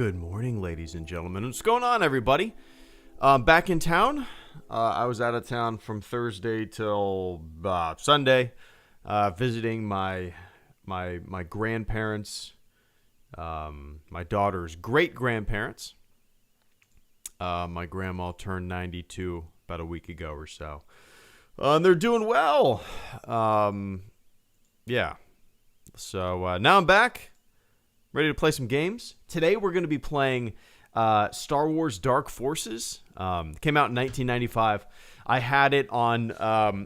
Good morning, ladies and gentlemen. What's going on, everybody? Back in town. I was out of town from Thursday till Sunday, visiting my grandparents, my daughter's great-grandparents. My grandma turned 92 about a week ago or so. And they're doing well. Yeah. So now I'm back. Ready to play some games. Today we're going to be playing Star Wars Dark Forces. Came out in 1995. I had it on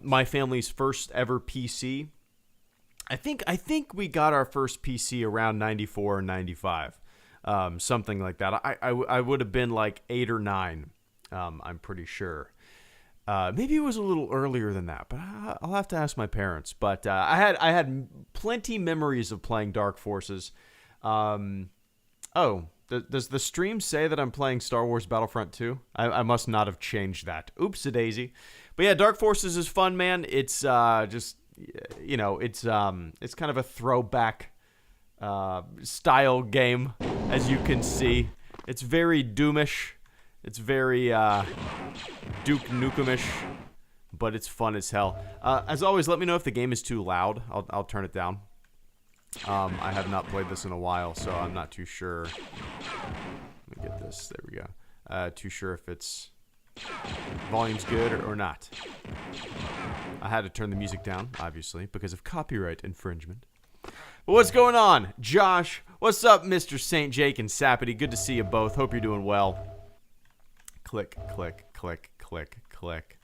my family's first ever PC. I think we got our first PC around 94 or 95. Something like that. I would have been like 8 or 9. I'm pretty sure. Maybe it was a little earlier than that, but I'll have to ask my parents. But I had plenty memories of playing Dark Forces. Does the stream say that I'm playing Star Wars Battlefront 2? I must not have changed that. Oops-a-daisy. But yeah, Dark Forces is fun, man. It's just, you know, it's kind of a throwback style game, as you can see. It's very Doomish. It's very Duke Nukem-ish, but it's fun as hell. As always, let me know if the game is too loud. I'll turn it down. I have not played this in a while, so I'm not too sure. Let me get this. There we go. Too sure if it's volume's good or not. I had to turn the music down, obviously, because of copyright infringement. But what's going on? Josh, what's up, Mr. St. Jake and Sapity? Good to see you both. Hope you're doing well. Click, click, click, click, click.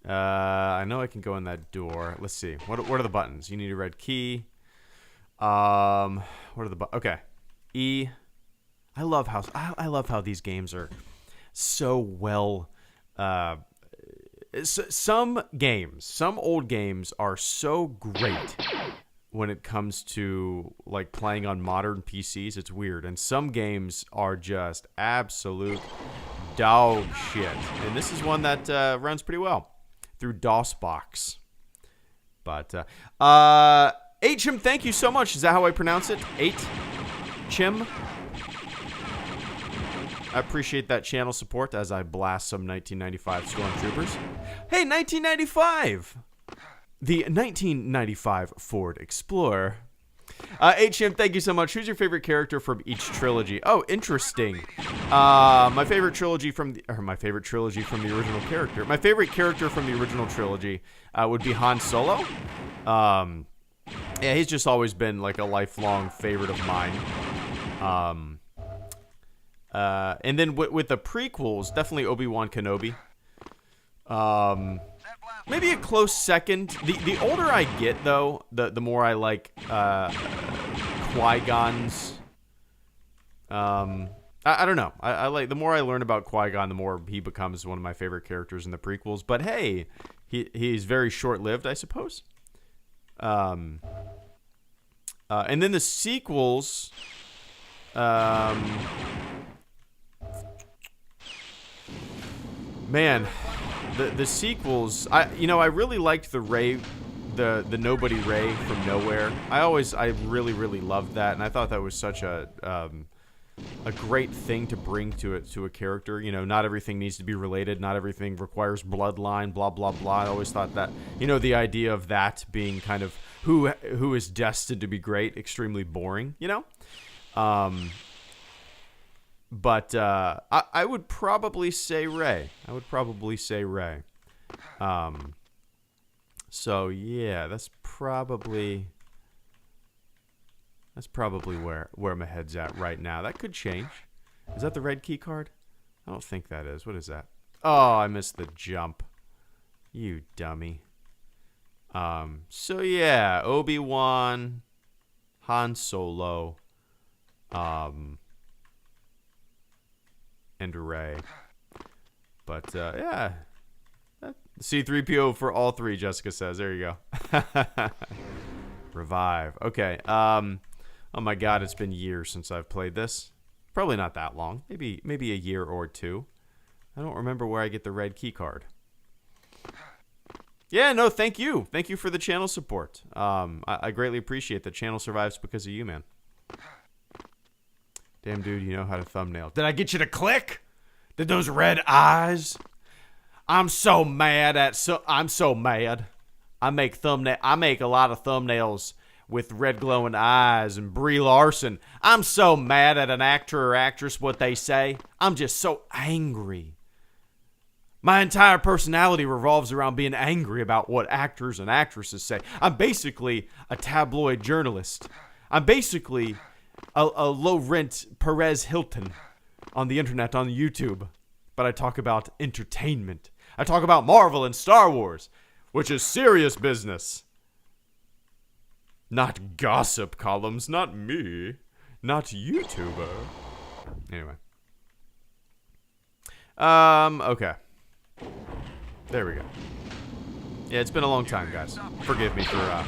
I know I can go in that door. Let's see. What are the buttons? You need a red key. What are the okay, E. I love how these games are so well. Some old games are so great when it comes to like playing on modern PCs. It's weird, and some games are just absolute dog shit. And this is one that runs pretty well through DOSBox. But H-Chim, thank you so much. Is that how I pronounce it? 8-Chim? I appreciate that channel support as I blast some 1995 Stormtroopers. Hey, 1995! The 1995 Ford Explorer. H-Chim, thank you so much. Who's your favorite character from each trilogy? Oh, interesting. My favorite trilogy from the original character. My favorite character from the original trilogy would be Han Solo. Yeah, he's just always been like a lifelong favorite of mine. And then with the prequels, definitely Obi-Wan Kenobi. Maybe a close second. The older I get, though, the more I like Qui-Gon's. I don't know. I like the more I learn about Qui-Gon, the more he becomes one of my favorite characters in the prequels. But hey, he's very short-lived, I suppose. And then the sequels, man, the sequels, I really liked the Rey, the nobody Rey from nowhere. I really loved that, and I thought that was such a great thing to bring to a character. You know, not everything needs to be related, not everything requires bloodline, blah blah blah. I always thought that, the idea of that being kind of who is destined to be great, extremely boring, But I would probably say Rey. So yeah, that's probably where my head's at right now. That could change. Is that the red key card? I don't think that is. What is that? Oh, I missed the jump. You dummy. So yeah, Obi-Wan, Han Solo, and Rey. But yeah, C-3PO for all three, Jessica says. There you go. Revive. Okay. Oh my God, it's been years since I've played this. Probably not that long. Maybe a year or two. I don't remember where I get the red key card. Yeah, no, thank you. Thank you for the channel support. I greatly appreciate that. Channel survives because of you, man. Damn, dude, you know how to thumbnail. Did I get you to click? Did those red eyes? I'm so mad. I make a lot of thumbnails with red glowing eyes and Brie Larson. I'm so mad at an actor or actress, what they say. I'm just so angry. My entire personality revolves around being angry about what actors and actresses say. I'm basically a tabloid journalist. I'm basically a low-rent Perez Hilton on the internet, on YouTube. But I talk about entertainment. I talk about Marvel and Star Wars, which is serious business. Not gossip columns, not me. Not YouTuber. Anyway. Okay. There we go. Yeah, it's been a long time, guys. Forgive me for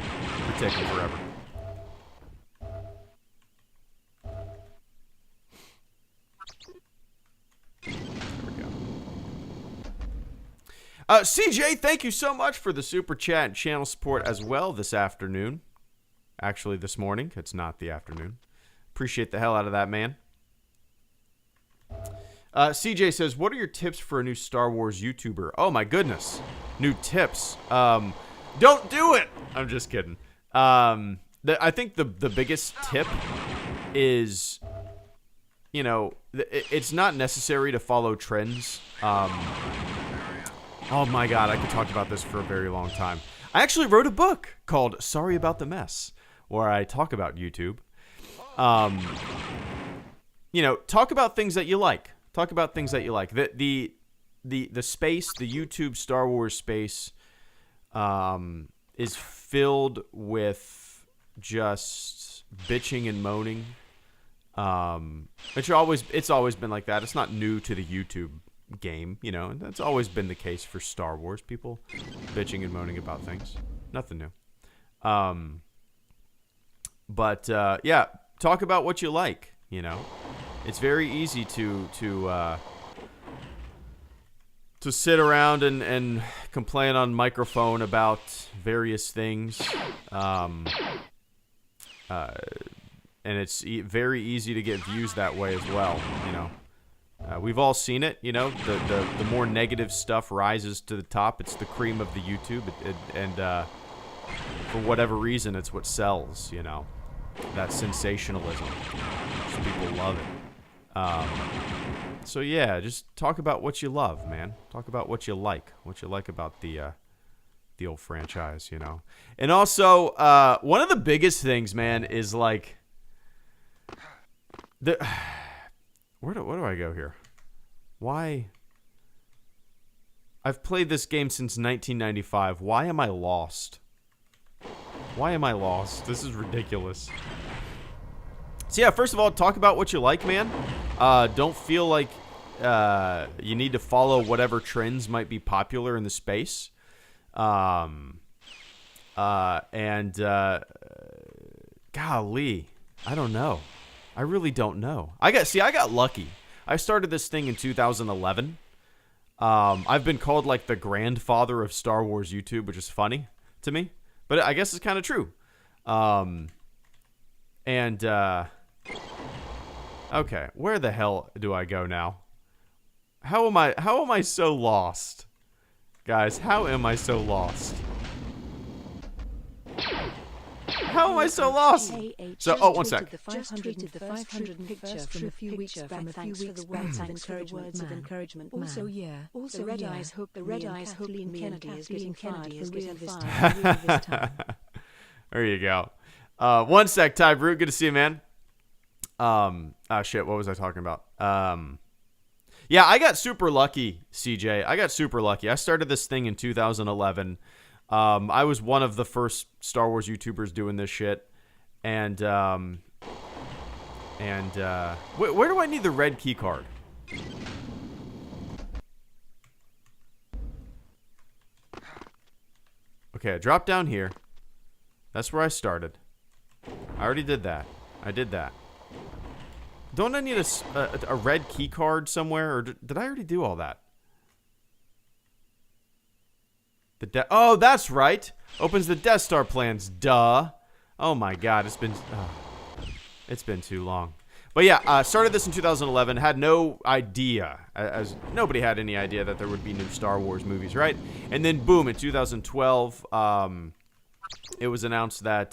taking forever. There we go. CJ, thank you so much for the super chat and channel support as well this afternoon. Actually, this morning. It's not the afternoon. Appreciate the hell out of that, man. CJ says, what are your tips for a new Star Wars YouTuber? Oh, my goodness. New tips. Don't do it. I'm just kidding. I think the biggest tip is, you know, it's not necessary to follow trends. Oh, my God. I could talk about this for a very long time. I actually wrote a book called Sorry About the Mess, where I talk about YouTube. You know, talk about things that you like. Talk about things that you like. The space, the YouTube Star Wars space, is filled with just bitching and moaning. It's always been like that. It's not new to the YouTube game, you know. That's always been the case for Star Wars. People bitching and moaning about things. Nothing new. But yeah, talk about what you like, you know. It's very easy to sit around and complain on microphone about various things, and it's very easy to get views that way as well. You know, we've all seen it. You know, the more negative stuff rises to the top. It's the cream of the YouTube, and for whatever reason, it's what sells. You know, that sensationalism. Just people love it. So yeah, just talk about what you love, man. Talk about what you like about the old franchise, you know. And also, one of the biggest things, man, is like where do I go here? Why? I've played this game since 1995. Why am I lost? Why am I lost? This is ridiculous. So yeah, first of all, talk about what you like, man. Don't feel like you need to follow whatever trends might be popular in the space. Golly, I don't know. I really don't know. I got lucky. I started this thing in 2011. I've been called like the grandfather of Star Wars YouTube, which is funny to me, but I guess it's kind of true. Okay, where the hell do I go now? How am I so lost? Guys, how am I so lost? How am I so lost? So, oh, one sec. Just tweeted the 500 picture from a few weeks back. Thanks for the words of encouragement. Also, yeah. Also, the red eyes hope Kathleen Kennedy is getting fired this time. There you go. One sec, Ty Brute. Good to see you, man. Shit. What was I talking about? Yeah, I got super lucky, CJ. I got super lucky. I started this thing in 2011. I was one of the first Star Wars YouTubers doing this shit. And where do I need the red key card? Okay, I dropped down here. That's where I started. I already did that. I did that. Don't I need a red key card somewhere? Or did I already do all that? Oh, that's right. Opens the Death Star plans. Duh. Oh my God, it's been too long. But yeah, started this in 2011. Had no idea, as nobody had any idea that there would be new Star Wars movies, right? And then boom, in 2012, it was announced that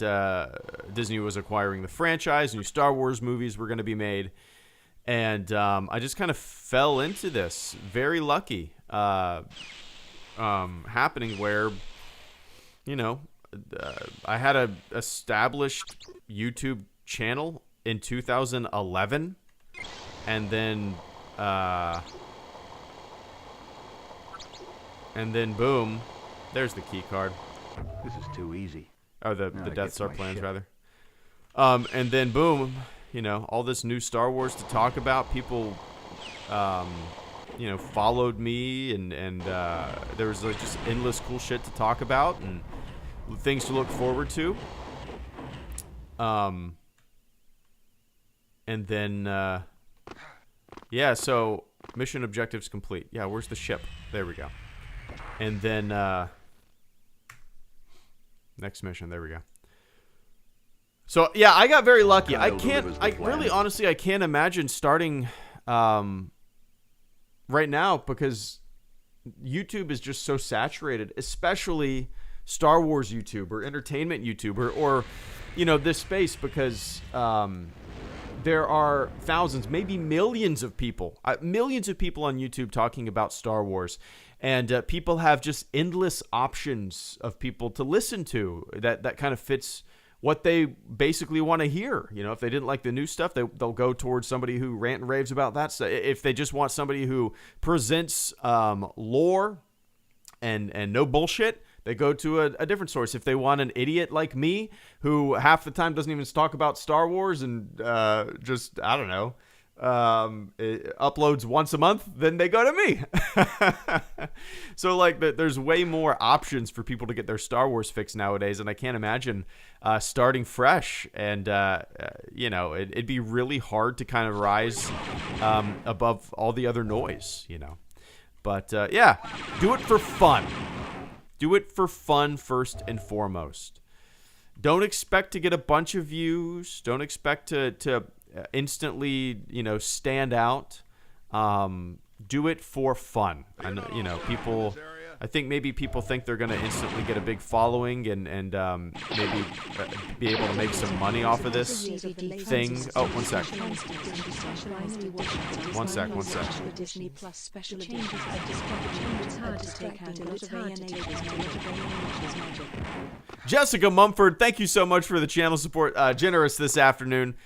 Disney was acquiring the franchise. New Star Wars movies were going to be made. And I just kind of fell into this. Very lucky. Happening where, you know, I had a established YouTube channel in 2011, and then boom, there's the key card. This is too easy. Oh, the Death Star plans, rather. And then boom, you know, all this new Star Wars to talk about. People, you know, followed me, and there was like just endless cool shit to talk about and things to look forward to. And then, yeah, so mission objectives complete. Yeah, where's the ship? There we go. And then, next mission. There we go. So, yeah, I got very lucky. I can't imagine starting right now because YouTube is just so saturated, especially Star Wars YouTube or entertainment YouTube or you know, this space, because there are thousands, maybe millions of people on YouTube talking about Star Wars. And people have just endless options of people to listen to that kind of fits what they basically want to hear. You know, if they didn't like the new stuff, they'll go towards somebody who rant and raves about that stuff. If they just want somebody who presents lore and no bullshit, they go to a different source. If they want an idiot like me who half the time doesn't even talk about Star Wars and just, I don't know, it uploads once a month, then they go to me. So like there's way more options for people to get their Star Wars fix nowadays, and I can't imagine starting fresh. And you know, it'd be really hard to kind of rise above all the other noise, you know. But yeah, do it for fun. Do it for fun first and foremost. Don't expect to get a bunch of views. Don't expect to instantly, you know, stand out. Do it for fun. I know, you know, people. I think maybe people think they're going to instantly get a big following and maybe be able to make some money off of this thing. Oh, one sec. One sec. Jessica Mumford, thank you so much for the channel support. Generous this afternoon.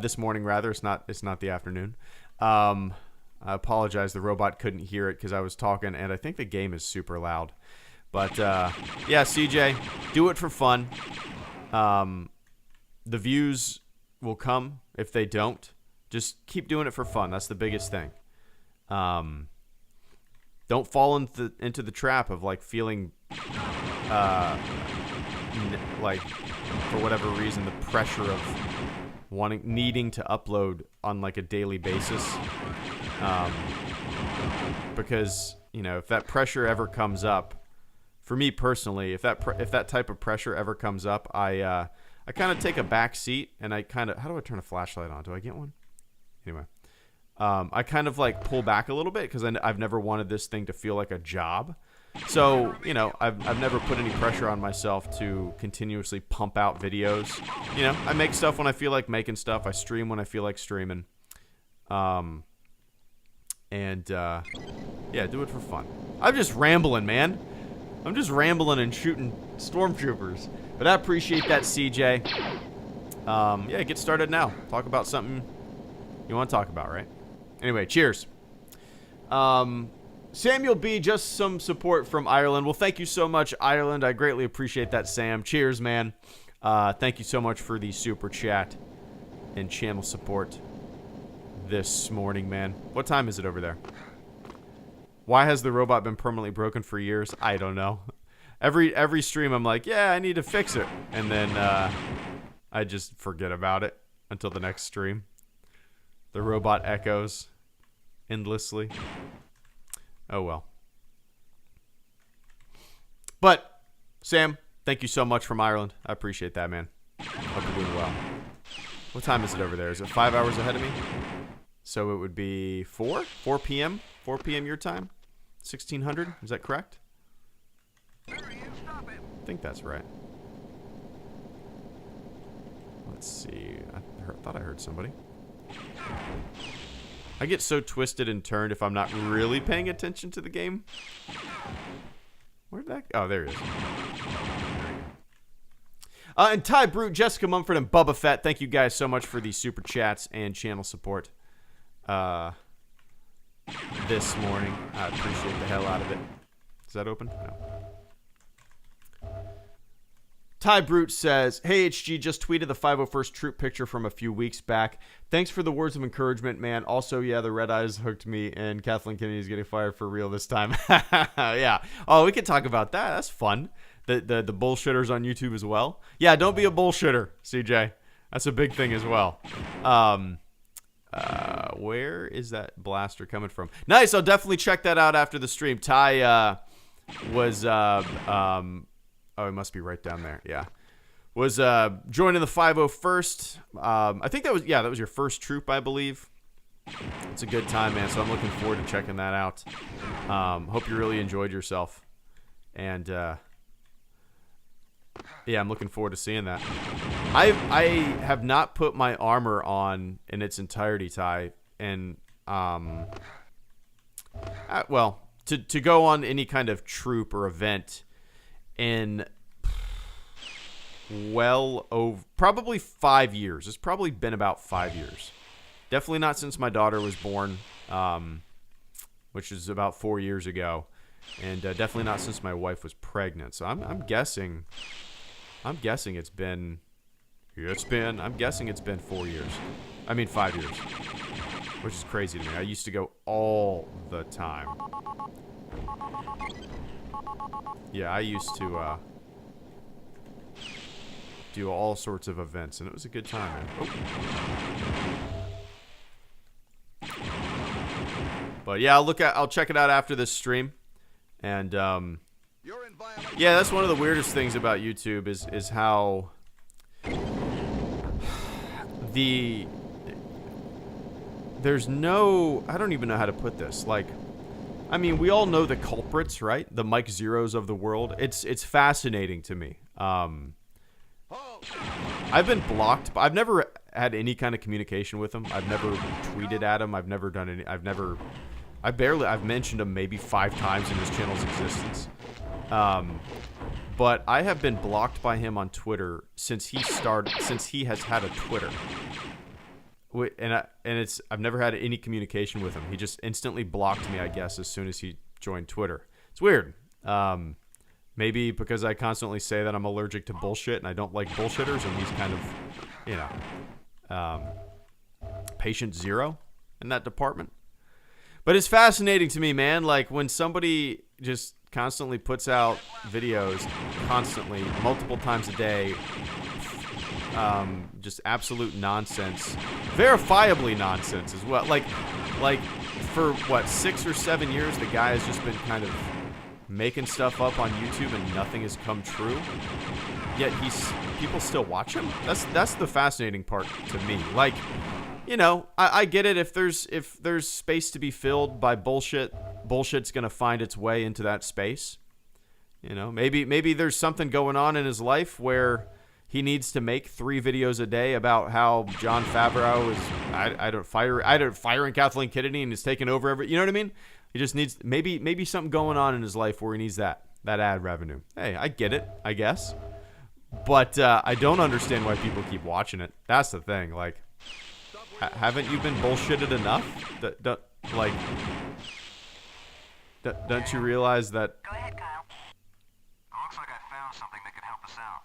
This morning, rather. It's not the afternoon. I apologize. The robot couldn't hear it because I was talking, and I think the game is super loud. But, yeah, CJ, do it for fun. The views will come if they don't. Just keep doing it for fun. That's the biggest thing. Don't fall into the trap of, like, feeling, like, for whatever reason, the pressure of needing to upload on like a daily basis, because you know, if that pressure ever comes up, for me personally, if that type of pressure ever comes up, I kind of take a back seat, and I kind of, how do I turn a flashlight on? Do I get one? Anyway, I kind of like pull back a little bit because I've never wanted this thing to feel like a job. So, you know, I've never put any pressure on myself to continuously pump out videos. You know, I make stuff when I feel like making stuff. I stream when I feel like streaming. Yeah, do it for fun. I'm just rambling, man. I'm just rambling and shooting stormtroopers. But I appreciate that, CJ. Yeah, get started now. Talk about something you want to talk about, right? Anyway, cheers. Samuel B, just some support from Ireland. Well, thank you so much, Ireland. I greatly appreciate that, Sam. Cheers, man. Thank you so much for the super chat and channel support this morning, man. What time is it over there? Why has the robot been permanently broken for years? I don't know. Every stream, I'm like, yeah, I need to fix it. And then I just forget about it until the next stream. The robot echoes endlessly. Oh, well. But, Sam, thank you so much from Ireland. I appreciate that, man. Hope you're doing well. What time is it over there? Is it 5 hours ahead of me? So it would be 4 p.m. 4 p.m. your time. 1600. Is that correct? I think that's right. Let's see. I thought I heard somebody. I get so twisted and turned if I'm not really paying attention to the game. Where'd that go? Oh, there he is. And Ty Brute, Jessica Mumford, and Bubba Fett, thank you guys so much for the super chats and channel support this morning. I appreciate the hell out of it. Is that open? No. Ty Brute says, hey, HG, just tweeted the 501st Troop picture from a few weeks back. Thanks for the words of encouragement, man. Also, yeah, the red eyes hooked me, and Kathleen Kennedy is getting fired for real this time. Yeah. Oh, we could talk about that. That's fun. The bullshitters on YouTube as well. Yeah, don't be a bullshitter, CJ. That's a big thing as well. Where is that blaster coming from? Nice. I'll definitely check that out after the stream. Ty was... Oh, it must be right down there. Yeah. Was joining the 501st. I think that was your first troop, I believe. It's a good time, man. So I'm looking forward to checking that out. Hope you really enjoyed yourself. And yeah, I'm looking forward to seeing that. I have not put my armor on in its entirety, Ty. And well, to go on any kind of troop or event in probably 5 years. It's probably been about 5 years. Definitely not since my daughter was born, which is about 4 years ago, and definitely not since my wife was pregnant. So I'm guessing it's been 4 years. I mean 5 years, which is crazy to me. I used to go all the time. Yeah, I used to do all sorts of events, and it was a good time, man. Oh. But yeah, I'll check it out after this stream, and yeah, that's one of the weirdest things about YouTube is how there's no, I don't even know how to put this, like, I mean, we all know the culprits, right? The Mike Zeros of the world. It's fascinating to me. I've been blocked, but I've never had any kind of communication with him. I've never tweeted at him. I've never done any. I've mentioned him maybe 5 times in his channel's existence. But I have been blocked by him on Twitter since he has had a Twitter. I've never had any communication with him. He just instantly blocked me, I guess, as soon as he joined Twitter. It's weird. Maybe because I constantly say that I'm allergic to bullshit and I don't like bullshitters, and he's kind of, patient zero in that department. But it's fascinating to me, man. Like, when somebody just constantly puts out videos, multiple times a day, just absolute nonsense, verifiably nonsense as well. Like for what, 6 or 7 years, the guy has just been kind of making stuff up on YouTube and nothing has come true. Yet people still watch him. That's the fascinating part to me. Like, you know, I get it. If there's space to be filled by bullshit's gonna find its way into that space. You know, maybe there's something going on in his life where he needs to make 3 videos a day about how Jon Favreau is firing Kathleen Kennedy and is taking over every. You know what I mean? He just needs maybe something going on in his life where he needs that ad revenue. Hey, I get it, I guess, but I don't understand why people keep watching it. That's the thing. Like, haven't you been bullshitted enough? Don't you realize that? Go ahead, Kyle. Looks like I found something that could help us out.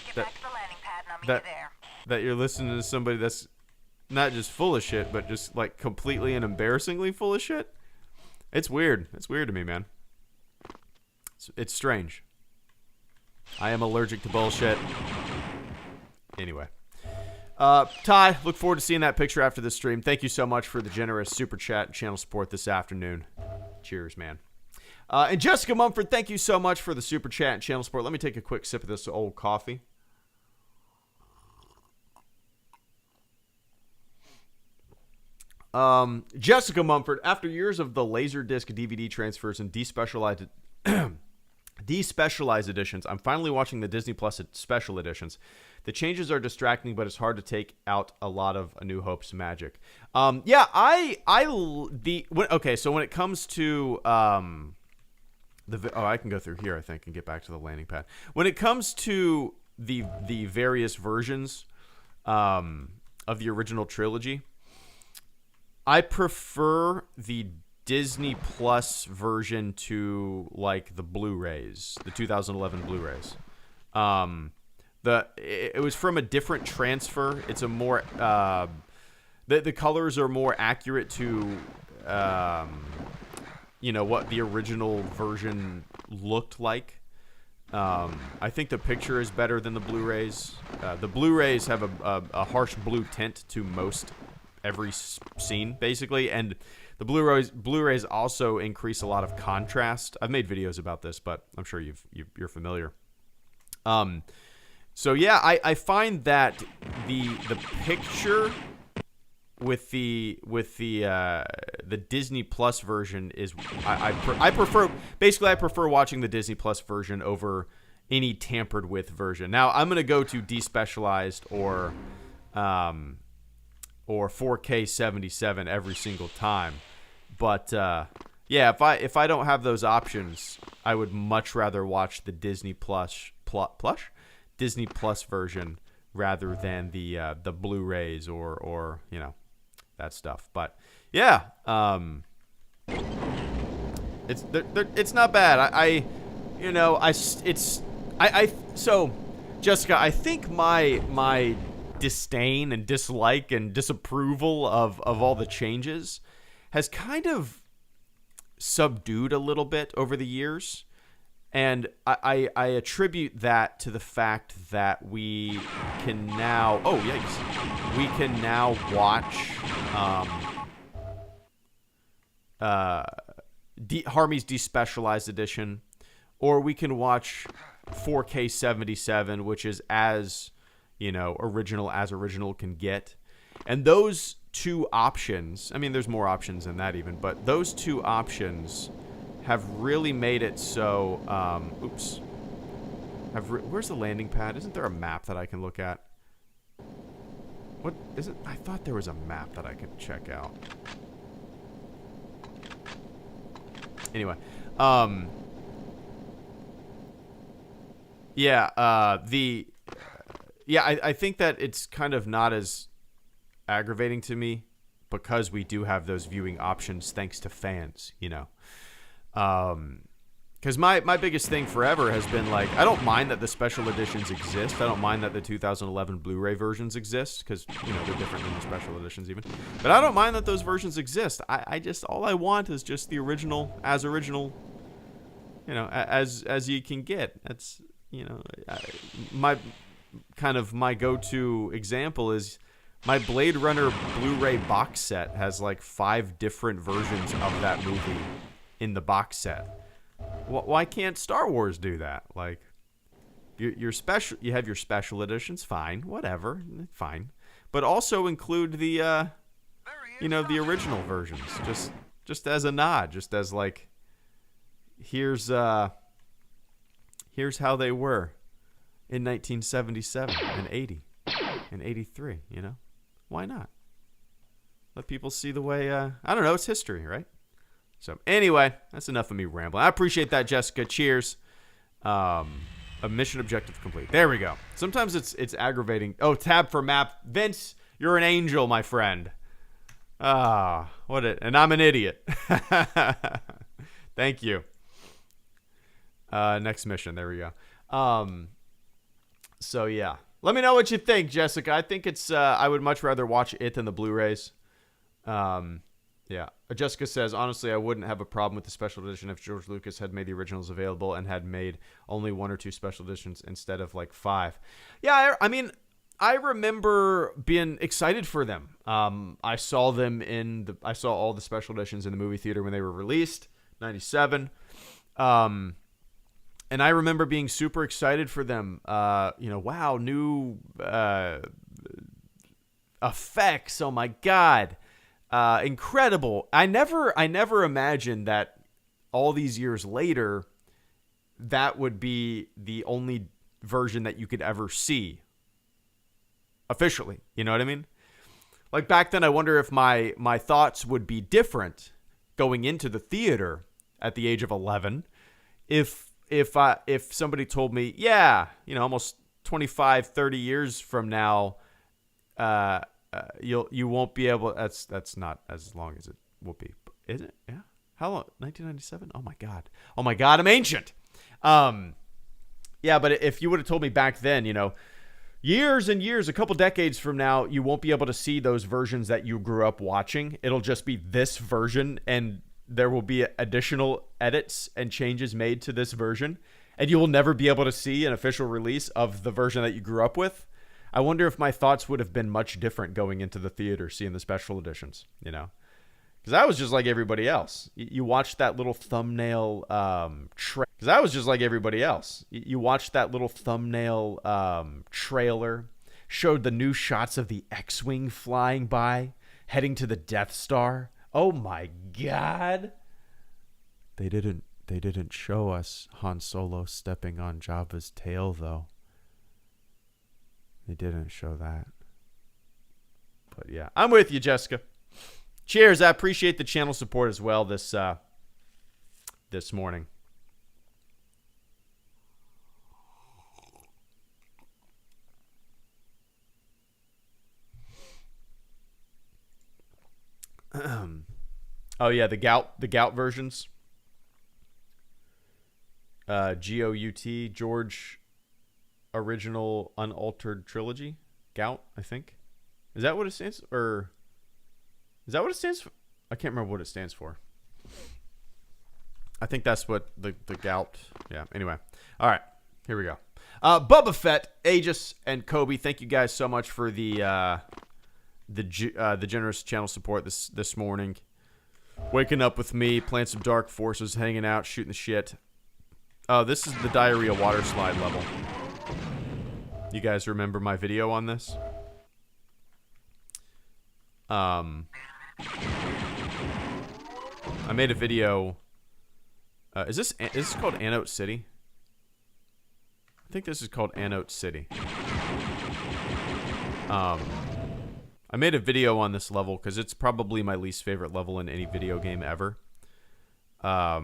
Get back to the landing pad and I'll meet you there. That you're listening to somebody that's not just full of shit, but just like completely and embarrassingly full of shit. It's weird. It's weird to me, man. It's strange. I am allergic to bullshit. Anyway. Ty, look forward to seeing that picture after the stream. Thank you so much for the generous super chat and channel support this afternoon. Cheers, man. And Jessica Mumford, thank you so much for the super chat and channel support. Let me take a quick sip of this old coffee. Jessica Mumford, after years of the Laserdisc DVD transfers and despecialized editions, I'm finally watching the Disney Plus special editions. The changes are distracting, but it's hard to take out a lot of A New Hope's magic. So when it comes to I can go through here, I think, and get back to the landing pad. When it comes to the various versions of the original trilogy, I prefer the Disney Plus version to like the Blu-rays, the 2011 Blu-rays. It was from a different transfer. It's a more the colors are more accurate to what the original version looked like. I think the picture is better than the Blu-rays. The Blu-rays have a harsh blue tint to most every scene, basically, and the Blu-rays also increase a lot of contrast. I've made videos about this, but I'm sure you're familiar. So yeah, I find that the picture with the Disney Plus version is I prefer watching the Disney Plus version over any tampered with version. Now I'm gonna go to despecialized or 4K 77 every single time, but if I don't have those options, I would much rather watch the Disney Plus version rather than the Blu-rays or that stuff. But yeah, it's not bad. So Jessica, I think my disdain and dislike and disapproval of all the changes has kind of subdued a little bit over the years. And I attribute that to the fact that we can now watch Harmy's despecialized edition, or we can watch 4K 77, which is as original can get. And those two options, I mean, there's more options than that even, but those two options have really made it so. Where's the landing pad? Isn't there a map that I can look at? What is it? I thought there was a map that I could check out. Anyway, I think that it's kind of not as aggravating to me because we do have those viewing options thanks to fans, because my biggest thing forever has been like, I don't mind that the special editions exist. I don't mind that the 2011 Blu-ray versions exist because they're different than the special editions even. But I don't mind that those versions exist. I just, all I want is just the original, as you can get. That's my go-to example is my Blade Runner Blu-ray box set has like 5 different versions of that movie in the box set. Why can't Star Wars do that? Like, you have your special editions, fine, whatever, fine, but also include the the original versions, just as a nod, just as like, here's how they were in 1977 and 80 and 83. Why not? Let people see the way. I don't know. It's history, right? So anyway, that's enough of me rambling. I appreciate that, Jessica. Cheers. A mission objective complete. There we go. Sometimes it's aggravating. Oh, tab for map. Vince, you're an angel, my friend. And I'm an idiot. Thank you. Next mission. There we go. So yeah, let me know what you think, Jessica. I think it's. I would much rather watch it than the Blu-rays. Yeah. Jessica says, honestly, I wouldn't have a problem with the special edition if George Lucas had made the originals available and had made only 1 or 2 special editions instead of like 5. Yeah, I mean, I remember being excited for them. I saw all the special editions in the movie theater when they were released, 97. And I remember being super excited for them. Wow, new effects. Oh my God. incredible. I never imagined that all these years later, that would be the only version that you could ever see officially. You know what I mean? Like back then, I wonder if my thoughts would be different going into the theater at the age of 11 if somebody told me, yeah, almost 25, 30 years from now, you won't be able. That's not as long as it will be, is it? Yeah. How long? 1997. Oh my god, I'm ancient. Yeah, but if you would have told me back then, years and years, a couple decades from now, you won't be able to see those versions that you grew up watching. It'll just be this version, and there will be additional edits and changes made to this version, and you will never be able to see an official release of the version that you grew up with. I wonder if my thoughts would have been much different going into the theater, seeing the special editions, Because I was just like everybody else. You watched that little thumbnail because I was just like everybody else. You watched that little thumbnail trailer, showed the new shots of the X-Wing flying by, heading to the Death Star. Oh my God. They didn't show us Han Solo stepping on Jabba's tail, though. They didn't show that. But yeah, I'm with you, Jessica. Cheers. I appreciate the channel support as well this morning. Oh yeah, the gout versions. GOUT, George Original Unaltered Trilogy. Gout, I think. Is that what it stands for? Or is that what it stands for? I can't remember what it stands for. I think that's what the gout. Yeah. Anyway. All right. Here we go. Bubba Fett, Aegis, and Kobe. Thank you guys so much for the generous channel support this morning. Waking up with me, playing some Dark Forces, hanging out, shooting the shit. Oh, this is the diarrhea water slide level. You guys remember my video on this? I made a video. Is this called Anote City? I think this is called Anote City. I made a video on this level because it's probably my least favorite level in any video game ever. I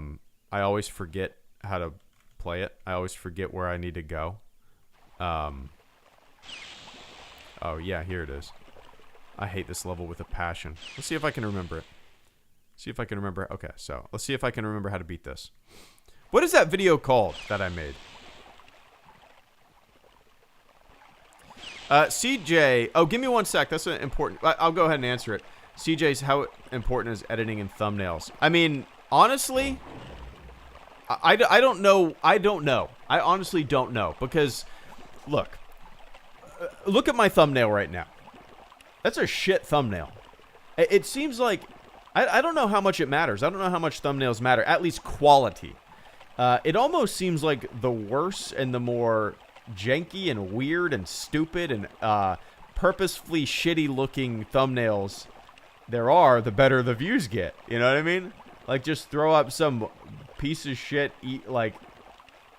always forget how to play it. I always forget where I need to go. Oh yeah, here it is. I hate this level with a passion. Let's see if I can remember it. See if I can remember. Okay, so let's see if I can remember how to beat this. What is that video called that I made? CJ. Oh, give me one sec. That's an important. I'll go ahead and answer it. CJ's, how important is editing and thumbnails? I mean, honestly, I don't know. I don't know. I honestly don't know because, look at my thumbnail right now. That's a shit thumbnail. It seems like, I don't know how much it matters. I don't know how much thumbnails matter, at least quality. It almost seems like the worse and the more janky and weird and stupid and purposefully shitty looking thumbnails there are, the better the views get. You know what I mean? Like, just throw up some piece of shit, like,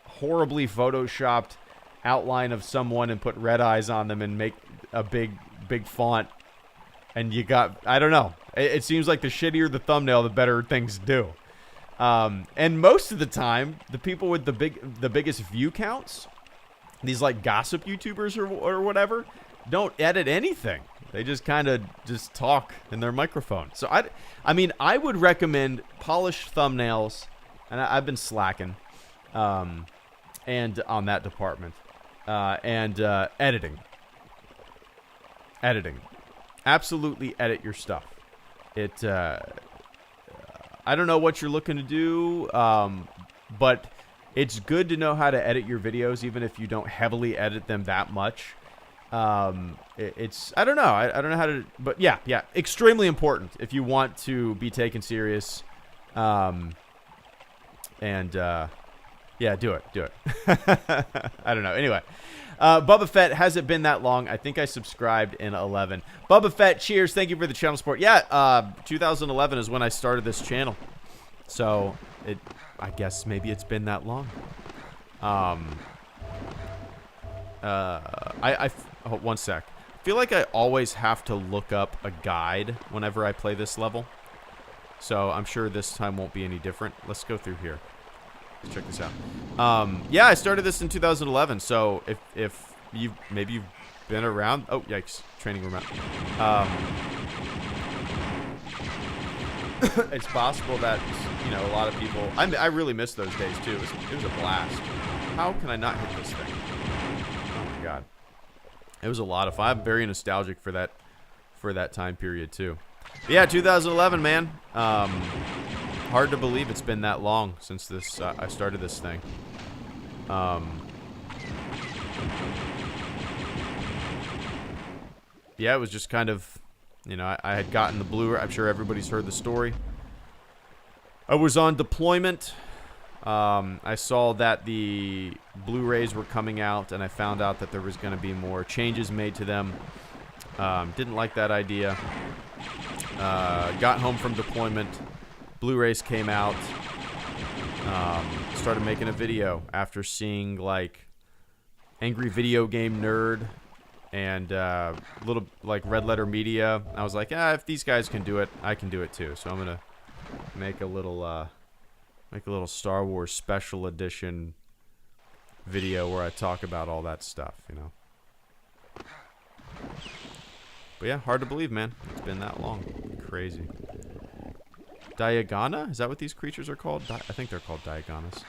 horribly photoshopped outline of someone and put red eyes on them and make a big font, and you got, I don't know. It seems like the shittier the thumbnail, the better things do. And most of the time, the people with the biggest view counts, these like gossip YouTubers or whatever, don't edit anything. They just kind of just talk in their microphone. So I mean, I would recommend polished thumbnails, and I've been slacking, and on that department, and editing. Absolutely edit your stuff. I don't know what you're looking to do, but it's good to know how to edit your videos, even if you don't heavily edit them that much. I don't know. I don't know how to, but yeah, extremely important if you want to be taken serious. And Yeah, do it. Do it. I don't know. Anyway, Bubba Fett, has it been that long? I think I subscribed in 11. Bubba Fett, cheers. Thank you for the channel support. Yeah, 2011 is when I started this channel. So, I guess maybe it's been that long. One sec. I feel like I always have to look up a guide whenever I play this level. So, I'm sure this time won't be any different. Let's go through here. Let's check this out. Yeah, I started this in 2011. So if you've been around, oh yikes, training room out. It's possible that a lot of people. I really miss those days too. It was a blast. How can I not hit this thing? Oh my god, it was a lot of fun. I'm very nostalgic for that time period too. But yeah, 2011, man. Hard to believe it's been that long since I started this thing. Yeah, it was just kind of, I had gotten the Blu-ray. I'm sure everybody's heard the story. I was on deployment. I saw that the Blu-rays were coming out, and I found out that there was going to be more changes made to them. Didn't like that idea. Got home from deployment. Blu-rays came out. Started making a video after seeing like Angry Video Game Nerd and little like Red Letter Media. I was like, if these guys can do it, I can do it too. So I'm gonna make a little Star Wars special edition video where I talk about all that stuff, But yeah, hard to believe, man. It's been that long. Crazy. Diagana? Is that what these creatures are called? I think they're called Diaganas.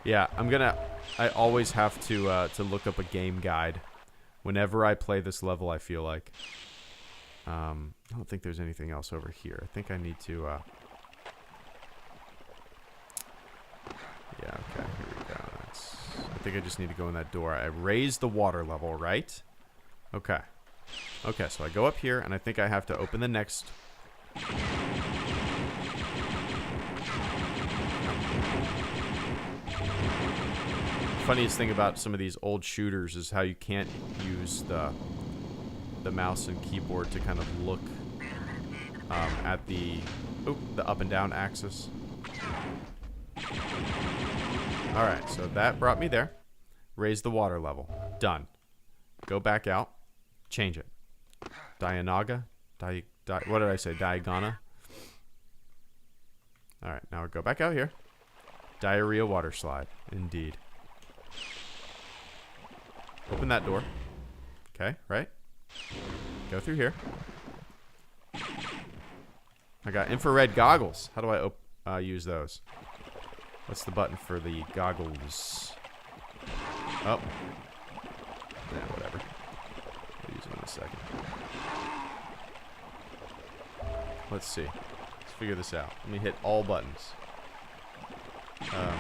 Yeah, I always have to look up a game guide whenever I play this level, I feel like. I don't think there's anything else over here. I think I need to, yeah, okay, here we go. I think I just need to go in that door. I raised the water level, right? Okay. Okay, so I go up here, and I think I have to open the next... Funniest thing about some of these old shooters is how you can't use the mouse and keyboard to kind of look at the up and down axis. Alright, so that brought me there. Raise the water level. Done. Go back out. Change it. Dianaga? What did I say? Diagana? Alright, now we go back out here. Diarrhea water slide. Indeed. Open that door. Okay, right? Go through here. I got infrared goggles. How do I use those? What's the button for the goggles? Oh. Yeah, whatever. I'll use them in a second. Let's see. Let's figure this out. Let me hit all buttons.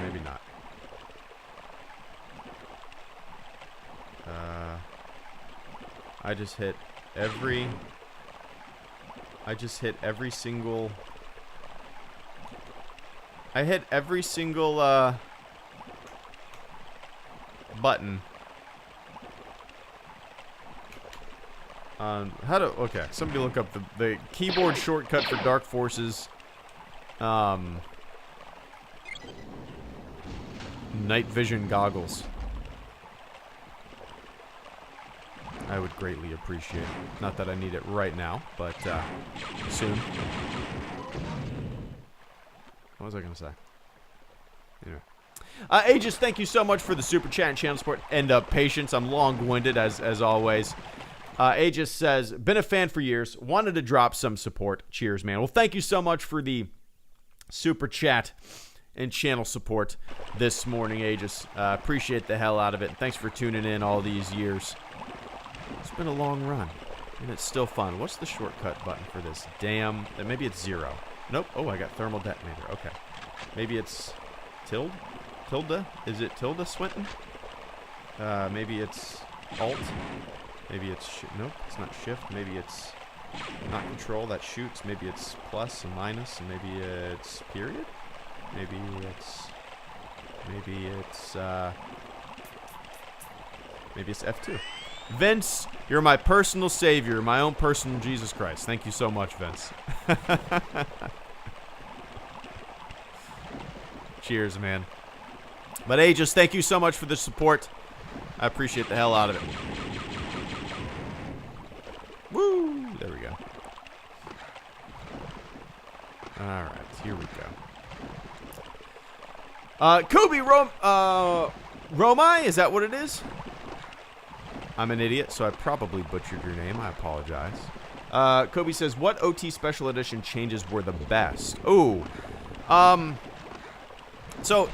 Maybe not. I just hit every single... I hit every single, button. Okay, somebody look up the keyboard shortcut for Dark Forces. Night vision goggles. I would greatly appreciate it. Not that I need it right now, but soon. What was I going to say? Anyway. Aegis, thank you so much for the super chat and channel support and patience. I'm long-winded as always. Aegis says, been a fan for years. Wanted to drop some support. Cheers, man. Well, thank you so much for the super chat and channel support this morning, Aegis. Appreciate the hell out of it. Thanks for tuning in all these years. It's been a long run, and it's still fun. What's the shortcut button for this? Damn. Maybe it's 0. Nope. Oh, I got thermal detonator. Okay. Maybe it's tilde? Tilde? Is it tilde, Swinton? Maybe it's alt? Maybe it's... Nope, it's not shift. Maybe it's not control. That shoots. Maybe it's plus and minus, and maybe it's period? Maybe it's... Maybe it's F2. Vince, you're my personal savior, my own personal Jesus Christ. Thank you so much, Vince. Cheers, man. But hey, just thank you so much for the support. I appreciate the hell out of it. Woo! There we go. Alright, here we go. Kobe Romai, is that what it is? I'm an idiot, so I probably butchered your name. I apologize. Kobe says, what OT Special Edition changes were the best? Ooh. So,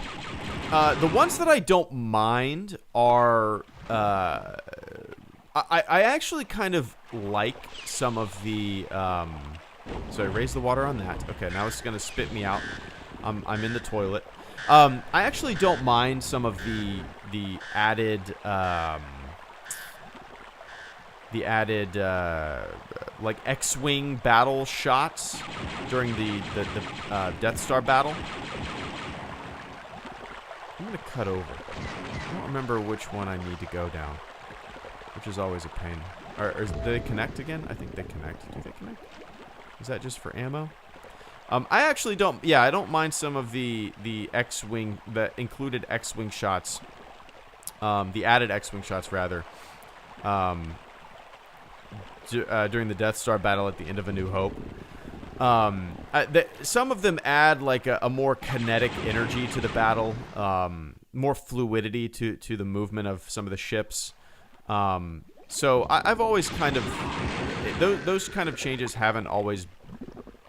the ones that I don't mind are, I actually kind of like some of the, so I raised the water on that. Okay, now it's going to spit me out. I'm in the toilet. I actually don't mind some of the added, like X-Wing battle shots during the Death Star battle. I'm going to cut over. I don't remember which one I need to go down, which is always a pain. Do they connect again? I think they connect. Do they connect? Is that just for ammo? I actually don't. Yeah, I don't mind some of the X-Wing, the included X-Wing shots. The added X-Wing shots, rather. During the Death Star battle at the end of A New Hope. Some of them add like a more kinetic energy to the battle, more fluidity to the movement of some of the ships. So I've always kind of those kind of changes haven't always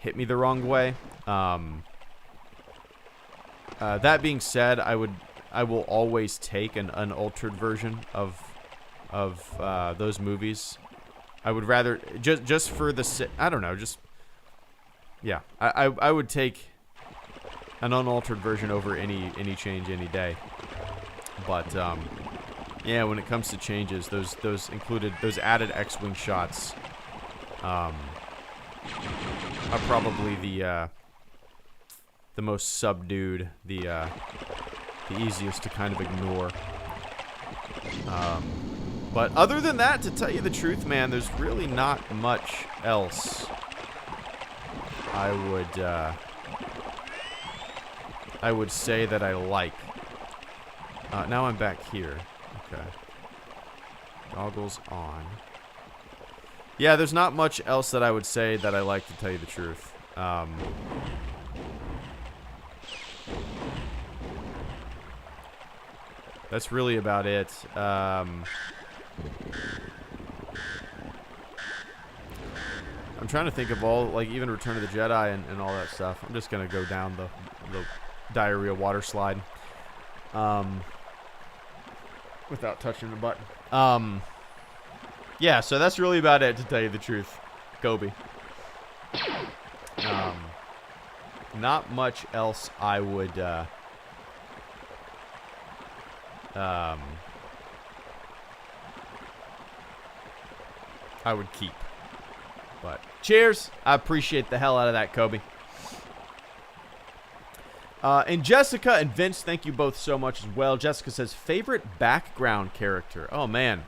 hit me the wrong way. That being said, I will always take an unaltered version of those movies. I would rather just for the I don't know, just yeah. I would take an unaltered version over any change any day. But yeah, when it comes to changes, those included, those added X-Wing shots are probably the most subdued, the easiest to kind of ignore. But other than that, to tell you the truth, man, there's really not much else I would say that I like. Now I'm back here. Okay. Goggles on. Yeah, there's not much else that I would say that I like, to tell you the truth. That's really about it. I'm trying to think of all, like, even Return of the Jedi and all that stuff. I'm just going to go down the diarrhea water slide. Without touching the button. Yeah, so that's really about it, to tell you the truth. Kobe. Not much else I would, keep. But cheers. I appreciate the hell out of that, Kobe. And Jessica and Vince, thank you both so much as well. Jessica says, favorite background character. Oh, man.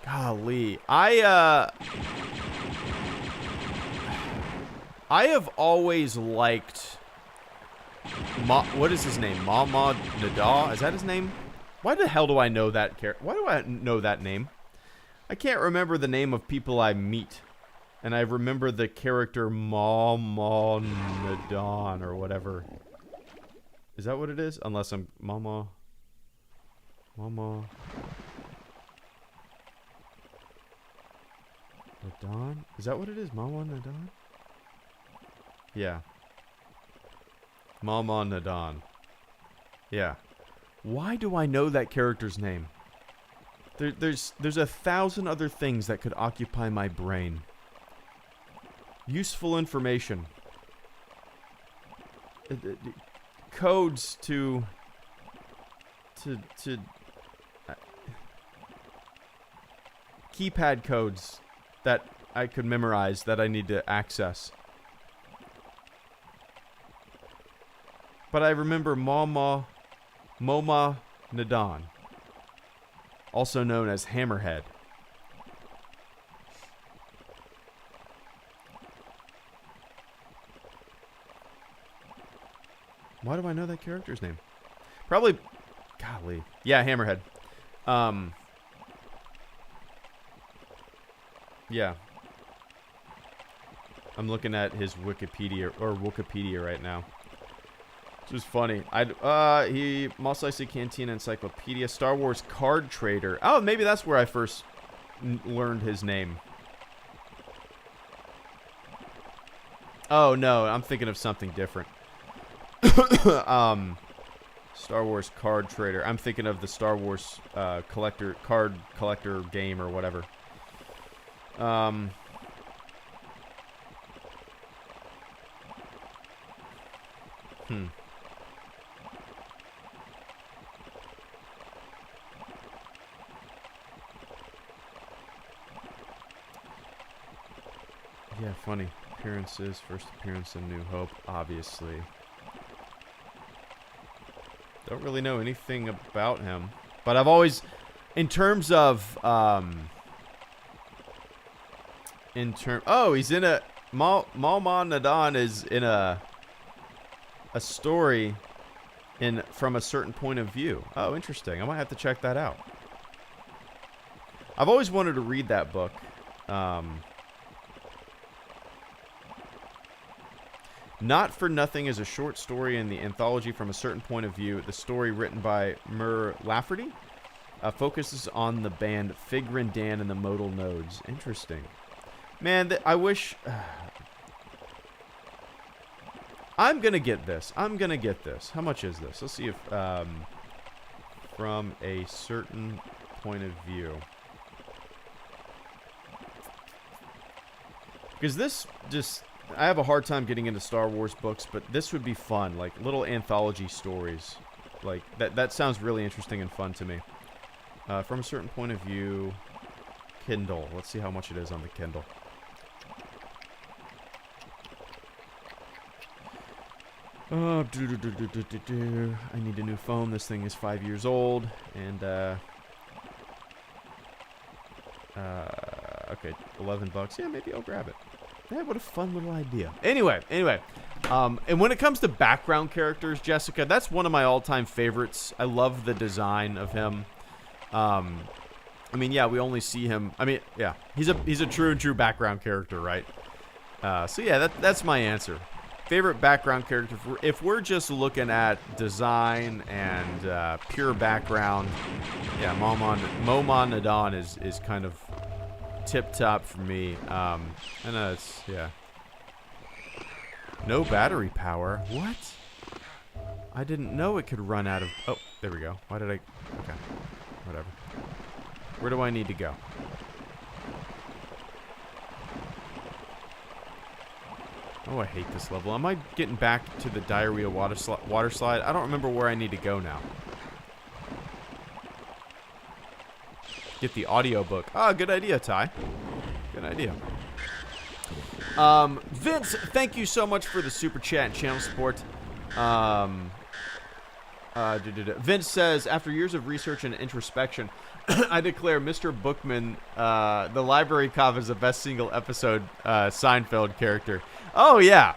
Golly. I have always liked... what is his name? Mama Nada? Is that his name? Why the hell do I know that character? Why do I know that name? I can't remember the name of people I meet. And I remember the character Mama Nadon or whatever. Is that what it is? Unless I'm Mama. Nadon? Is that what it is? Mama Nadon? Yeah. Mama Nadon. Yeah. Why do I know that character's name? There's 1,000 other things that could occupy my brain. Useful information. Codes to keypad codes that I could memorize that I need to access. But I remember Moma Nadan, also known as Hammerhead. Why do I know that character's name? Probably, golly. Yeah, Hammerhead. Yeah. I'm looking at his Wikipedia right now. Which is funny. He Mos Eisley Cantina Encyclopedia, Star Wars Card Trader. Oh, maybe that's where I first learned his name. Oh no, I'm thinking of something different. Star Wars Card Trader. I'm thinking of the Star Wars card collector game or whatever. Yeah, funny. Appearances. First appearance in New Hope, obviously. Don't really know anything about him. But I've always, in terms of, oh, he's in a, Malman Nadan is in a story from a certain point of view. Oh, interesting. I might have to check that out. I've always wanted to read that book. Not for Nothing is a short story in the anthology From a Certain Point of View. The story, written by Mur Lafferty, focuses on the band Figrin Dan and the Modal Nodes. Interesting. Man, I wish... I'm going to get this. How much is this? Let's see if... From a Certain Point of View. Because this just... I have a hard time getting into Star Wars books, but this would be fun. Like, little anthology stories. Like, that sounds really interesting and fun to me. From a Certain Point of View, Kindle. Let's see how much it is on the Kindle. Oh, I need a new phone. This thing is 5 years old. And, okay, $11. Yeah, maybe I'll grab it. Yeah, what a fun little idea. Anyway. And when it comes to background characters, Jessica, that's one of my all-time favorites. I love the design of him. I mean, yeah, we only see him. I mean, yeah, he's a true background character, right? So yeah, that's my answer. Favorite background character. If we're just looking at design and pure background, yeah, Moman Nadan is kind of tip top for me. I know it's, yeah. No battery power. What? I didn't know it could run out of... Oh, there we go. Why did I... Okay. Whatever. Where do I need to go? Oh, I hate this level. Am I getting back to the diarrhea water slide? I don't remember where I need to go now. Get the audiobook. Ah, good idea, Ty. Good idea. Vince, thank you so much for the super chat and channel support. Vince says, after years of research and introspection, I declare Mr. Bookman, the library cop, is the best single episode Seinfeld character. Oh, yeah.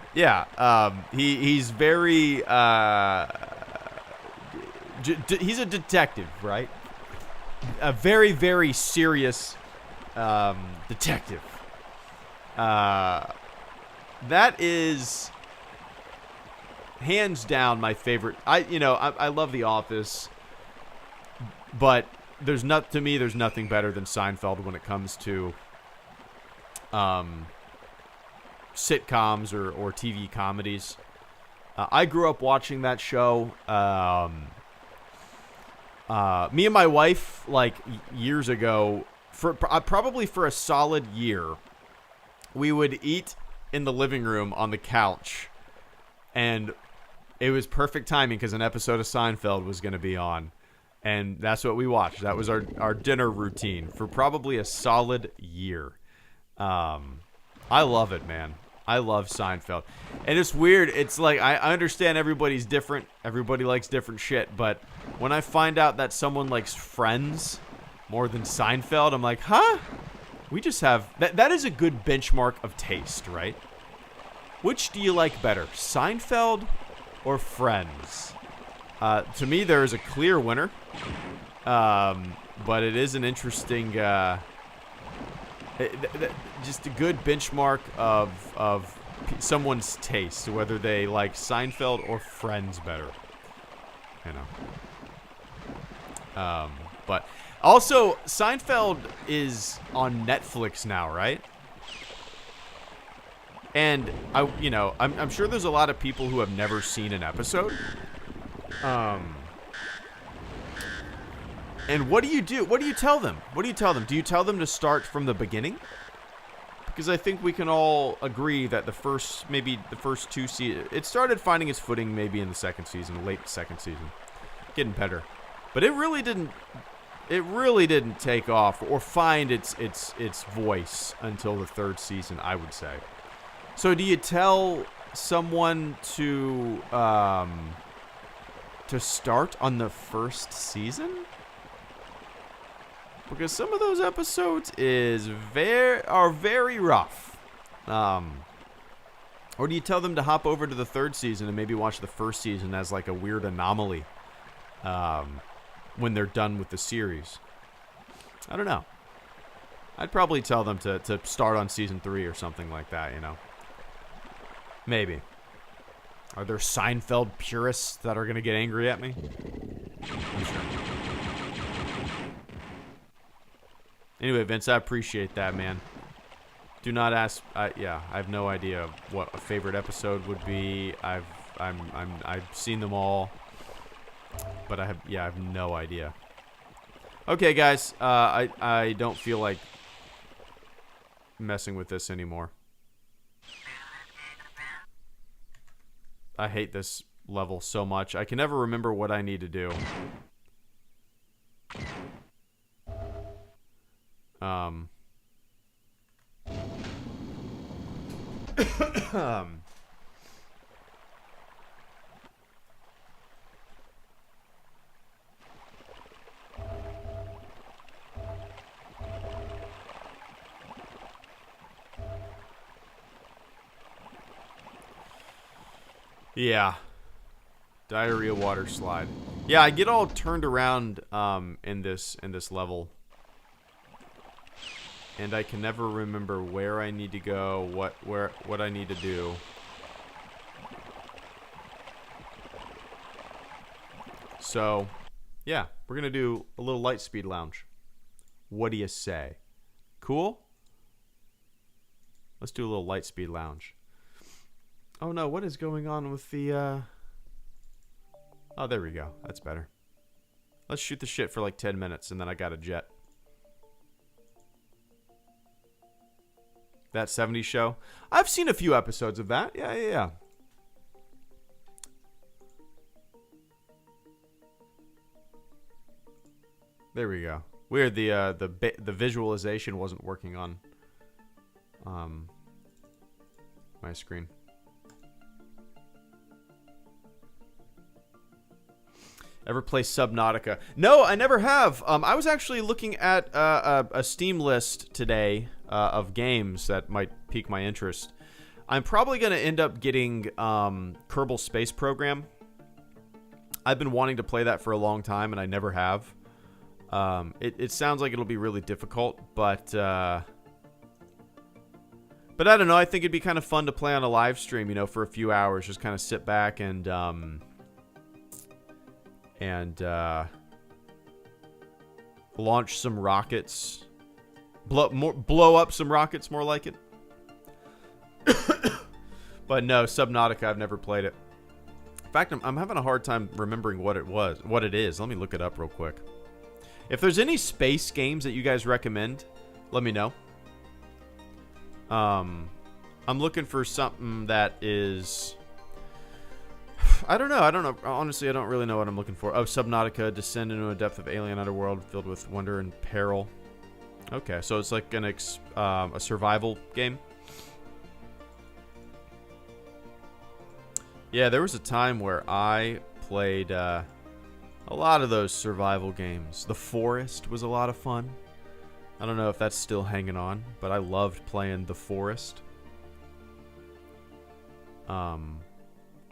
He's very... he's a detective, right? A very, very serious detective. That is hands down my favorite. I love The Office, but there's nothing better than Seinfeld when it comes to sitcoms or TV comedies. I grew up watching that show. Me and my wife, like, years ago, probably for a solid year, we would eat in the living room on the couch, and it was perfect timing because an episode of Seinfeld was going to be on, and that's what we watched. That was our dinner routine for probably a solid year. I love it, man. I love Seinfeld. And it's weird. It's like, I understand everybody's different. Everybody likes different shit. But when I find out that someone likes Friends more than Seinfeld, I'm like, huh? We just have... That is a good benchmark of taste, right? Which do you like better, Seinfeld or Friends? To me, there is a clear winner. But it is an interesting... just a good benchmark of someone's taste, whether they like Seinfeld or Friends better. You know. But also, Seinfeld is on Netflix now, right? And I'm sure there's a lot of people who have never seen an episode. And what do you do? What do you tell them? What do you tell them? Do you tell them to start from the beginning? Because I think we can all agree that the first two seasons, it started finding its footing maybe in the second season, late second season, getting better. But it really didn't take off or find its voice until the third season, I would say. So do you tell someone to start on the first season? Because some of those episodes are very rough. Or do you tell them to hop over to the third season and maybe watch the first season as like a weird anomaly when they're done with the series? I don't know. I'd probably tell them to start on season 3 or something like that, you know. Maybe. Are there Seinfeld purists that are going to get angry at me? I'm sure. Anyway, Vince, I appreciate that, man. Do not ask. I have no idea what a favorite episode would be. I've seen them all, but I have no idea. Okay, guys, I don't feel like messing with this anymore. I hate this level so much. I can never remember what I need to do. Yeah. Diarrhea water slide. Yeah, I get all turned around in this level. And I can never remember where I need to go, what I need to do. So, yeah, we're going to do a little light speed lounge. What do you say? Cool? Let's do a little light speed lounge. Oh no, what is going on with the Oh, there we go. That's better. Let's shoot the shit for like 10 minutes and then I got a jet. That 70s show? I've seen a few episodes of that. Yeah. There we go. Weird, the visualization wasn't working on my screen. Ever play Subnautica? No, I never have. I was actually looking at a Steam list today of games that might pique my interest. I'm probably going to end up getting Kerbal Space Program. I've been wanting to play that for a long time, and I never have. It sounds like it'll be really difficult, but I don't know. I think it'd be kind of fun to play on a live stream, you know, for a few hours. Just kind of sit back and launch some rockets. Blow up some rockets, more like it. But no, Subnautica, I've never played it. In fact, I'm having a hard time remembering what it is. Let me look it up real quick. If there's any space games that you guys recommend, let me know. I'm looking for something that is... I don't know. Honestly, I don't really know what I'm looking for. Oh, Subnautica, descend into a depth of alien underworld filled with wonder and peril. Okay, so it's like a survival game. Yeah, there was a time where I played a lot of those survival games. The Forest was a lot of fun. I don't know if that's still hanging on, but I loved playing The Forest.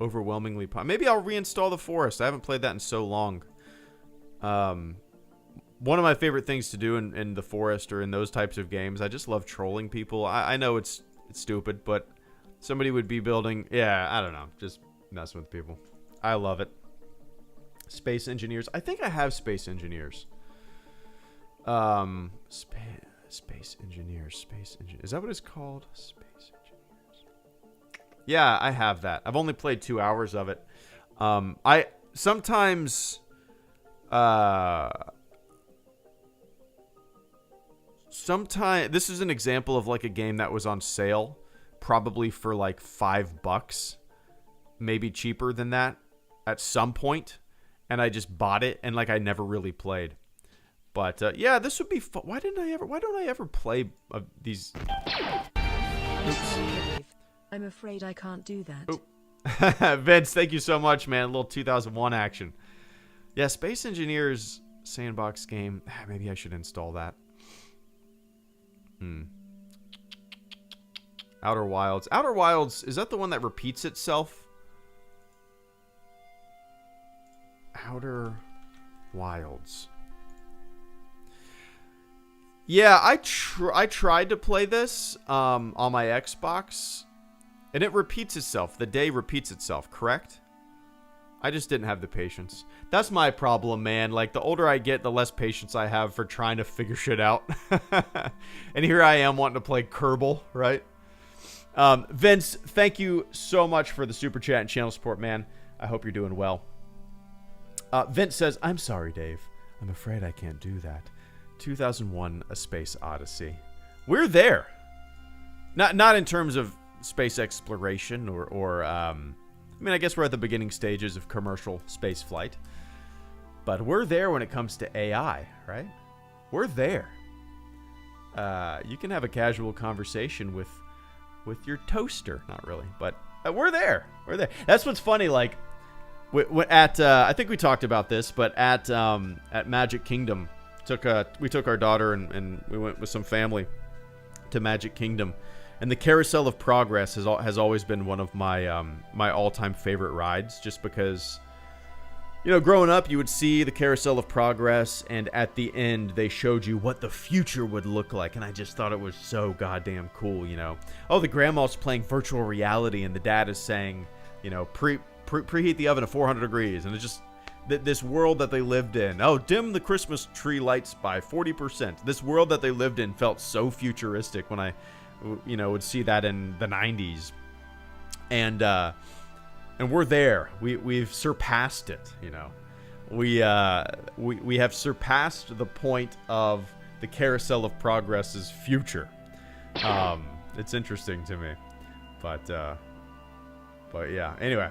Overwhelmingly maybe I'll reinstall The Forest. I haven't played that in so long. One of my favorite things to do in The Forest or in those types of games, I just love trolling people. I know it's stupid, but somebody would be building... Yeah, I don't know. Just messing with people. I love it. Space Engineers. I think I have Space Engineers. Space Engineers. Is that what it's called? Space Engineers. Yeah, I have that. I've only played 2 hours of it. I sometimes... this is an example of like a game that was on sale, probably for like $5, maybe cheaper than that at some point, and I just bought it and like I never really played. But yeah, this would be fun. Why don't I ever play these? Oops. I'm afraid I can't do that. Vince, thank you so much, man. A little 2001 action. Yeah, Space Engineers sandbox game. Maybe I should install that. Outer Wilds. Outer Wilds, is that the one that repeats itself? Outer Wilds. Yeah, I tried to play this on my Xbox, and it repeats itself. The day repeats itself, correct? I just didn't have the patience. That's my problem, man. Like, the older I get, the less patience I have for trying to figure shit out. And here I am wanting to play Kerbal, right? Vince, thank you so much for the super chat and channel support, man. I hope you're doing well. Vince says, I'm sorry, Dave. I'm afraid I can't do that. 2001, A Space Odyssey. We're there. Not in terms of space exploration or I mean, I guess we're at the beginning stages of commercial space flight. But we're there when it comes to AI, right? We're there. You can have a casual conversation with your toaster. Not really, but we're there. We're there. That's what's funny, like, I think we talked about this, but at Magic Kingdom, we took our daughter and we went with some family to Magic Kingdom. And the Carousel of Progress has always been one of my my all-time favorite rides, just because, you know, growing up, you would see the Carousel of Progress, and at the end, they showed you what the future would look like, and I just thought it was so goddamn cool, you know. Oh, the grandma's playing virtual reality, and the dad is saying, you know, preheat the oven to 400 degrees, and it's just this world that they lived in. Oh, dim the Christmas tree lights by 40%. This world that they lived in felt so futuristic when I... you know, would see that in the 90s, and we're there. We've surpassed it. You know, we have surpassed the point of the Carousel of Progress's future. It's interesting to me, but yeah. Anyway,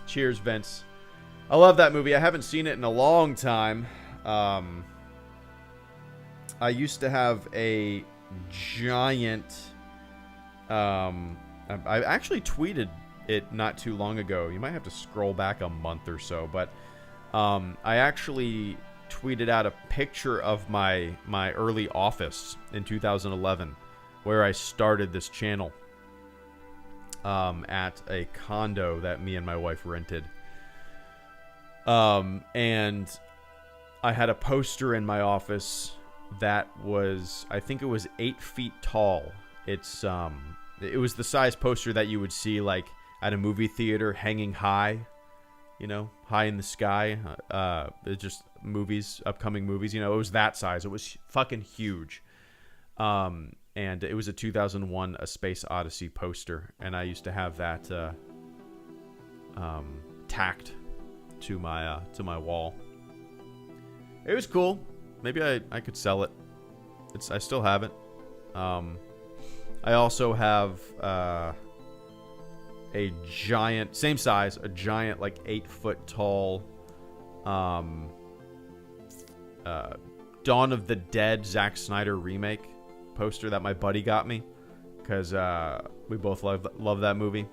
cheers, Vince. I love that movie. I haven't seen it in a long time. I used to have a giant. I actually tweeted it not too long ago. You might have to scroll back a month or so, but I actually tweeted out a picture of my early office in 2011, where I started this channel at a condo that me and my wife rented. And I had a poster in my office that was, I think it was 8 feet tall. It was the size poster that you would see like at a movie theater, hanging high, you know, high in the sky. It's just movies, upcoming movies, you know, it was that size. It was fucking huge. And it was a 2001 A Space Odyssey poster, and I used to have that tacked to my wall. It was cool. Maybe I could sell it. I still have it. I also have a giant, same size, a giant like 8 foot tall Dawn of the Dead Zack Snyder remake poster that my buddy got me, because we both love that movie.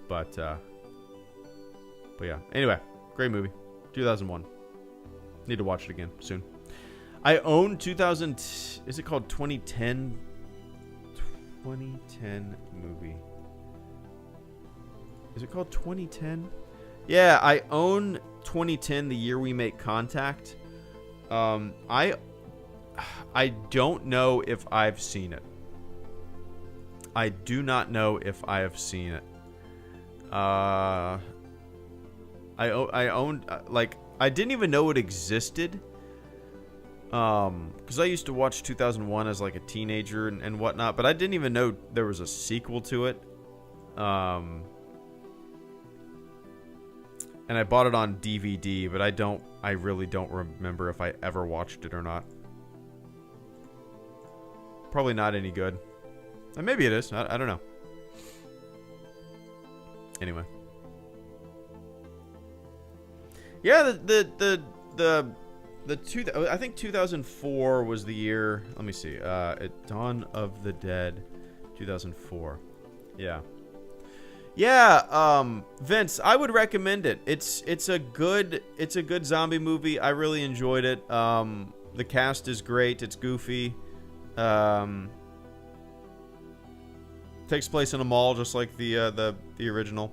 But yeah. Anyway, great movie. 2001. Need to watch it again soon. I own 2000. Is it called 2010? 2010 movie. Is it called 2010? Yeah, I own 2010, the year we make contact. I don't know if I've seen it. I do not know if I have seen it. I owned, like, I didn't even know it existed. Because I used to watch 2001 as like a teenager and whatnot, but I didn't even know there was a sequel to it. And I bought it on DVD, but I really don't remember if I ever watched it or not. Probably not any good. And maybe it is. I don't know. Anyway. Yeah, I think 2004 was the year. Let me see. Dawn of the Dead, 2004. Yeah. Yeah, Vince, I would recommend it. It's a good zombie movie. I really enjoyed it. The cast is great. It's goofy. Takes place in a mall, just like the original.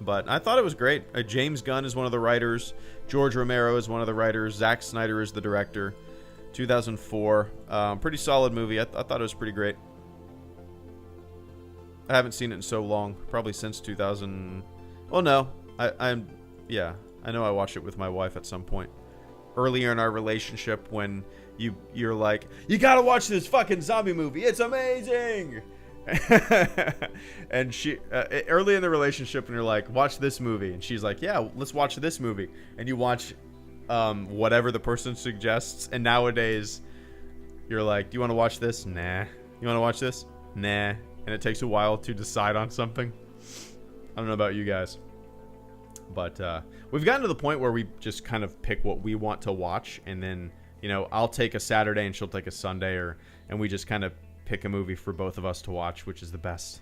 But I thought it was great. James Gunn is one of the writers. George Romero is one of the writers. Zack Snyder is the director. 2004. Pretty solid movie. I thought it was pretty great. I haven't seen it in so long. Probably since 2000. Well, no. Yeah. I know I watched it with my wife at some point. Earlier in our relationship when you're like, you gotta watch this fucking zombie movie. It's amazing! And she early in the relationship and you're like, watch this movie, and she's like, yeah, let's watch this movie, and you watch whatever the person suggests. And nowadays you're like, do you want to watch this? Nah. You want to watch this? Nah. And it takes a while to decide on something. I don't know about you guys, but we've gotten to the point where we just kind of pick what we want to watch, and then I'll take a Saturday and she'll take a Sunday, and we just kind of pick a movie for both of us to watch, which is the best.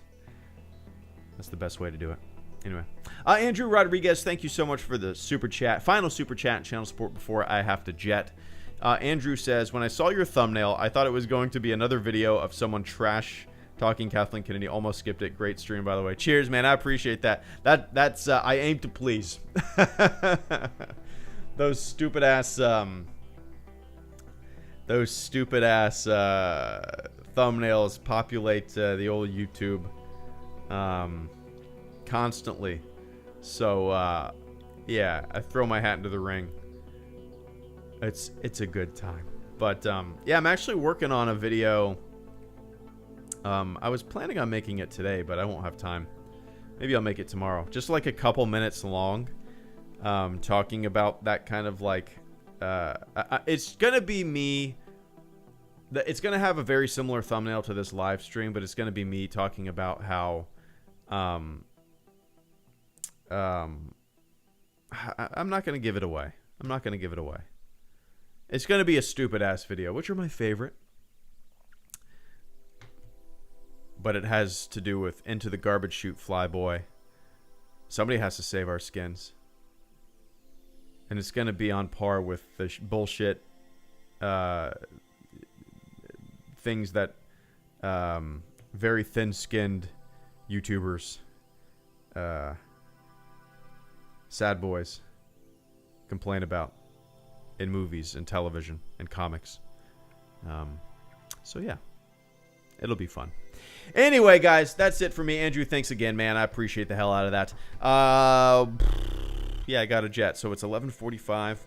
That's the best way to do it. Anyway, Andrew Rodriguez, thank you so much for the super chat. Final super chat and channel support before I have to jet. Andrew says, when I saw your thumbnail, I thought it was going to be another video of someone trash talking Kathleen Kennedy. Almost skipped it. Great stream, by the way. Cheers, man. I appreciate that. That's I aim to please. Those stupid ass thumbnails populate the old YouTube constantly. So yeah, I throw my hat into the ring. It's a good time. But yeah, I'm actually working on a video. I was planning on making it today, but I won't have time. Maybe I'll make it tomorrow. Just like a couple minutes long, talking about that kind of like it's gonna be me. It's going to have a very similar thumbnail to this live stream, but it's going to be me talking about how I'm not going to give it away. I'm not going to give it away. It's going to be a stupid ass video, which are my favorite. But it has to do with Into the Garbage Chute Flyboy. Somebody has to save our skins. And it's going to be on par with the bullshit things that very thin-skinned YouTubers, sad boys, complain about in movies and television and comics. So yeah, it'll be fun. Anyway, guys, that's it for me. Andrew, thanks again, man. I appreciate the hell out of that. Yeah, I got a jet, so it's 11:45.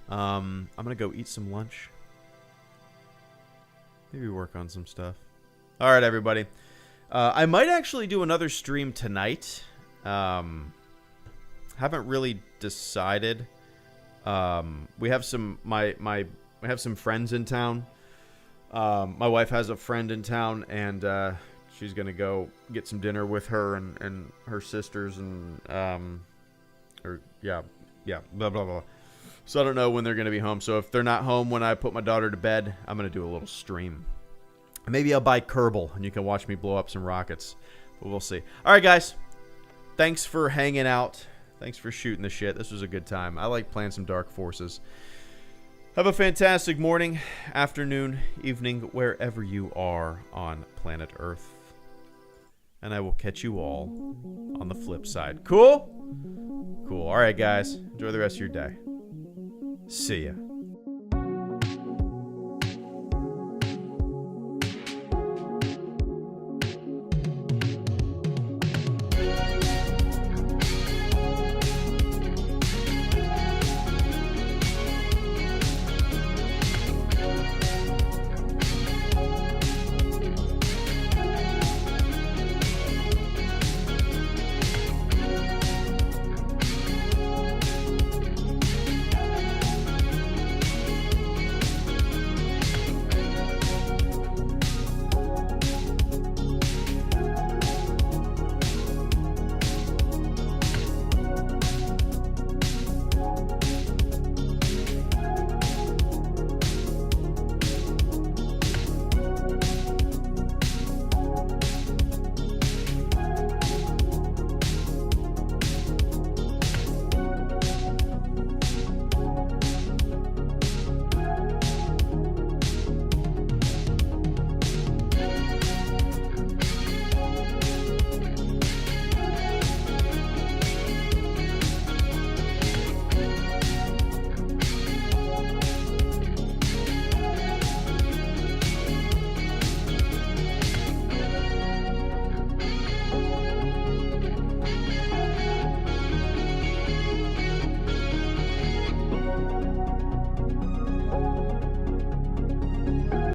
I'm gonna go eat some lunch. Maybe work on some stuff. All right, everybody. I might actually do another stream tonight. Haven't really decided. We have some we have some friends in town. My wife has a friend in town, and she's gonna go get some dinner with her and her sisters and blah blah blah. So I don't know when they're going to be home. So if they're not home when I put my daughter to bed, I'm going to do a little stream. Maybe I'll buy Kerbal, and you can watch me blow up some rockets. we'll see. All right, guys. Thanks for hanging out. Thanks for shooting the shit. This was a good time. I like playing some Dark Forces. Have a fantastic morning, afternoon, evening, wherever you are on planet Earth. And I will catch you all on the flip side. Cool? Cool. All right, guys. Enjoy the rest of your day. See ya.